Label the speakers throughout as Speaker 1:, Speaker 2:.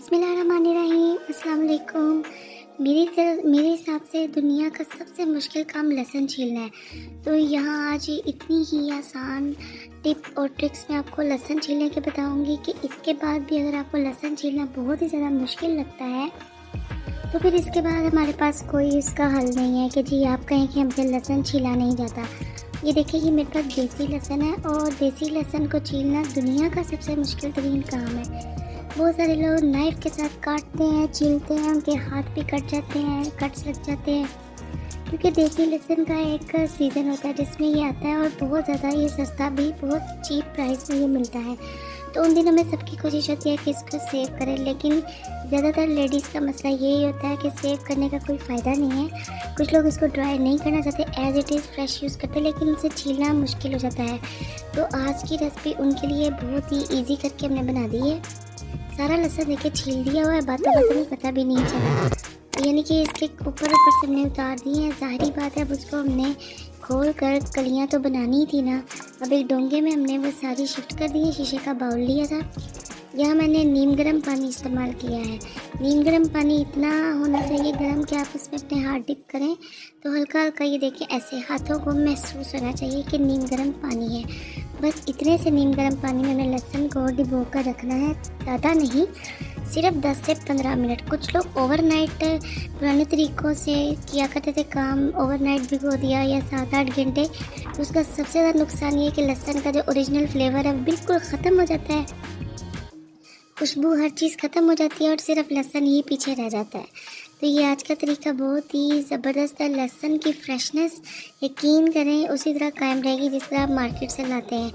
Speaker 1: बिस्मिल्लाहिर्रहमानिर्रहीम। अस्सलाम वालेकुम। मेरे हिसाब से दुनिया का सबसे मुश्किल काम लहसुन छीलना है। तो यहाँ आज इतनी ही आसान टिप और ट्रिक्स मैं आपको लहसुन छीलने के बताऊंगी कि इसके बाद भी अगर आपको लहसुन छीलना बहुत ही ज़्यादा मुश्किल लगता है तो फिर इसके बाद हमारे पास कोई इसका हल नहीं है कि जी आप कहें कि हमसे लहसुन छीला नहीं जाता। ये देखिए कि मेरे पास देसी लहसुन है और देसी लहसुन को छीलना दुनिया का सबसे मुश्किल तरीन काम है। बहुत सारे लोग नाइफ़ के साथ काटते हैं, छीलते हैं, उनके हाथ भी कट जाते हैं, कट्स लग जाते हैं, क्योंकि देसी लहसुन का एक सीज़न होता है जिसमें ये आता है और बहुत ज़्यादा ये सस्ता भी बहुत चीप प्राइस में ये मिलता है। तो उन दिनों में सबकी कोशिश होती है कि इसको सेव करें, लेकिन ज़्यादातर लेडीज़ का मसला यही होता है कि सेव करने का कोई फ़ायदा नहीं है। कुछ लोग इसको ड्राई नहीं करना चाहते, as it is fresh use करते, लेकिन उसे छीलना मुश्किल हो जाता है। तो आज की रेसिपी उनके लिए बहुत ही ईजी करके हमने बना दी है। सारा लहसुन देखिए छील दिया हुआ है, बातों में पता भी नहीं चला, यानी कि इसके ऊपर से हमने उतार दी है। ज़ाहिरी बात है अब उसको हमने खोल कर कलियाँ तो बनानी थी ना। अब एक डोंगे में हमने वो सारी शिफ्ट कर दी है। शीशे का बाउल लिया था, यहाँ मैंने नीम गर्म पानी इस्तेमाल किया है। नीम गर्म पानी इतना होना चाहिए गर्म कि आप उसमें अपने हाथ डिप करें तो हल्का हल्का ये देखिए ऐसे हाथों को महसूस होना चाहिए कि नीम गर्म पानी है। बस इतने से नीम गर्म पानी में हमें लहसुन को डिबो कर रखना है, ज़्यादा नहीं, सिर्फ 10 से 15 मिनट। कुछ लोग ओवरनाइट पुराने तरीक़ों से किया करते थे काम, ओवरनाइट भिगो दिया या 7-8 घंटे। तो उसका सबसे ज़्यादा नुकसान ये है कि लहसुन का जो ओरिजिनल फ्लेवर है बिल्कुल ख़त्म हो जाता है, खुशबू हर चीज़ ख़त्म हो जाती है और सिर्फ लहसुन ही पीछे रह जाता है। तो ये आज का तरीका बहुत ही ज़बरदस्त है। लहसुन की फ्रेशनेस यकीन करें उसी तरह कायम रहेगी जिस तरह आप मार्केट से लाते हैं।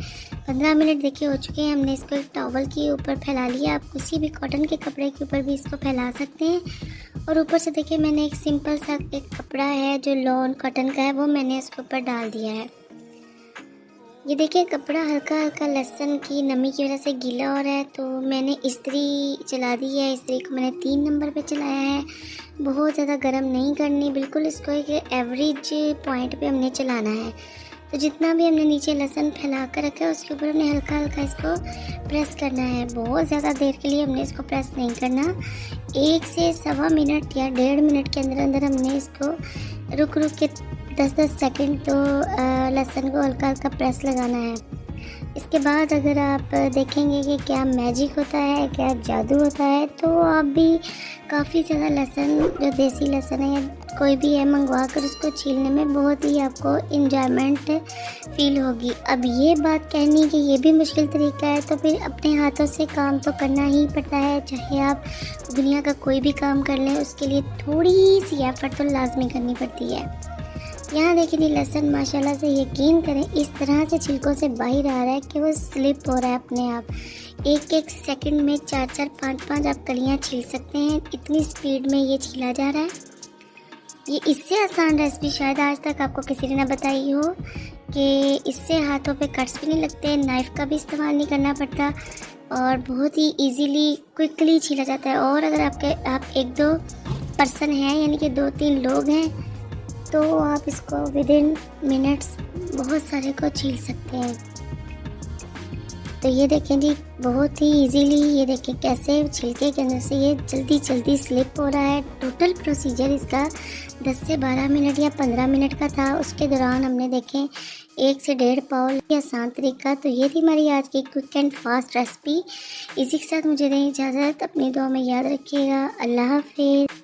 Speaker 1: 15 मिनट देखिए हो चुके हैं। हमने इसको एक टॉवल के ऊपर फैला लिया। आप किसी भी कॉटन के कपड़े के ऊपर भी इसको फैला सकते हैं। और ऊपर से देखिए मैंने एक सिंपल सा एक कपड़ा है जो लॉन कॉटन का है, वो मैंने इसके ऊपर डाल दिया है। ये देखिए कपड़ा हल्का हल्का लहसुन की नमी की वजह से गीला हो रहा है, तो मैंने इस्त्री चला दी है। इस्त्री को मैंने 3 नंबर पे चलाया है। बहुत ज़्यादा गर्म नहीं करनी, बिल्कुल इसको एक एवरेज पॉइंट पे हमने चलाना है। तो जितना भी हमने नीचे लहसुन फैला कर रखा है उसके ऊपर हमने हल्का हल्का इसको प्रेस करना है। बहुत ज़्यादा देर के लिए हमने इसको प्रेस नहीं करना। 1 से सवा मिनट या 1.5 मिनट के अंदर अंदर हमने इसको रुक रुक के 10-10 सेकंड तो लहसुन को हल्का हल्का प्रेस लगाना है। इसके बाद अगर आप देखेंगे कि क्या मैजिक होता है, क्या जादू होता है, तो आप भी काफ़ी ज़्यादा लहसुन जो देसी लहसुन है या कोई भी है मंगवा कर उसको छीलने में बहुत ही आपको इंजॉयमेंट फील होगी। अब ये बात कहनी कि ये भी मुश्किल तरीका है, तो फिर अपने हाथों से काम तो करना ही पड़ता है। चाहे आप दुनिया का कोई भी काम कर लें उसके लिए थोड़ी सी एफर्ट तो लाजमी करनी पड़ती है। यहाँ देखिए लहसुन माशाल्लाह से यकीन करें इस तरह से छिलकों से बाहर आ रहा है कि वो स्लिप हो रहा है अपने आप। एक एक सेकंड में 4-4, 5-5 आप कलियाँ छील सकते हैं, इतनी स्पीड में ये छीला जा रहा है। ये इससे आसान रेसिपी शायद आज तक आपको किसी ने ना बताई हो कि इससे हाथों पे कट्स भी नहीं लगते, नाइफ़ का भी इस्तेमाल नहीं करना पड़ता और बहुत ही ईजीली क्विकली छीला जाता है। और अगर आप 1-2 पर्सन हैं यानी कि 2-3 लोग हैं तो आप इसको विदिन मिनट्स बहुत सारे को छील सकते हैं। तो ये देखें जी बहुत ही इजीली, ये देखें कैसे छिलके के अंदर से ये जल्दी जल्दी स्लिप हो रहा है। टोटल प्रोसीजर इसका 10 से 12 मिनट या 15 मिनट का था। उसके दौरान हमने देखें 1 से 1.5 पाव आसान तरीका। तो ये थी हमारी आज की क्विक एंड फास्ट रेसिपी। इसी के साथ मुझे दें इजाज़त। अपनी दुआ में याद रखिएगा। अल्लाह हाफिज़।